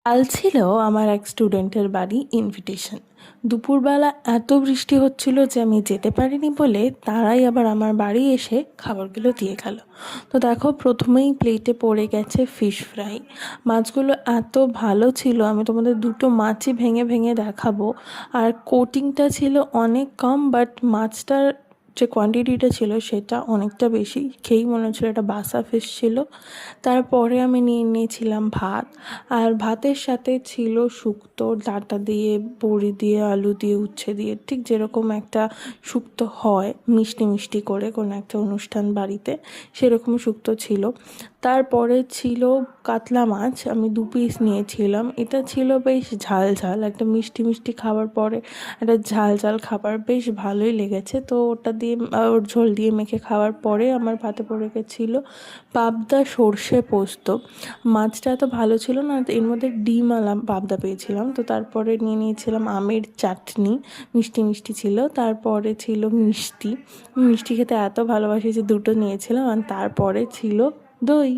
কাল ছিল আমার এক স্টুডেন্টের বাড়ি ইনভিটেশন। দুপুরবেলা এত বৃষ্টি হচ্ছিল যে আমি যেতে পারিনি বলে তারাই আবার আমার বাড়ি এসে খাবারগুলো দিয়ে গেল। তো দেখো, প্রথমেই প্লেটে পড়ে গেছে ফিশ ফ্রাই। মাছগুলো এত ভালো ছিল, আমি তোমাদের দুটো মাছই ভেঙে ভেঙে দেখাবো। আর কোটিংটা ছিল অনেক কম, বাট মাছটার যে কোয়ান্টিটিটা ছিল সেটা অনেকটা বেশি। খেয়েই মনে হচ্ছিলো এটা বাসা ফিশ ছিল। তারপরে আমি নিয়ে নিয়েছিলাম ভাত, আর ভাতের সাথে ছিল শুক্তো, ডাঁটা দিয়ে, বড়ি দিয়ে, আলু দিয়ে, উচ্ছে দিয়ে, ঠিক যেরকম একটা শুক্তো হয় মিষ্টি মিষ্টি করে কোনো একটা অনুষ্ঠান বাড়িতে, সেরকম শুক্তো ছিল। তারপরে ছিল কাতলা মাছ, আমি 2 পিস নিয়েছিলাম। এটা ছিল বেশ ঝাল ঝাল, একটা মিষ্টি মিষ্টি খাবার পরে একটা ঝাল ঝাল খাবার বেশ ভালোই লেগেছে। তো ওটা দিয়ে ওর ঝোল দিয়ে মেখে খাওয়ার পরে আমার ভাতে পড়ে গেছিলো পাবদা সর্ষে পোস্ত। মাছটা এত ভালো ছিল না, এর মধ্যে ডিম আলাম পাবদা পেয়েছিলাম। তো তারপরে নিয়ে নিয়েছিলাম আমের চাটনি, মিষ্টি মিষ্টি ছিল। তারপরে ছিল মিষ্টি, মিষ্টি খেতে এত ভালোবাসি যে দুটো নিয়েছিলাম। আর তারপরে ছিল দই।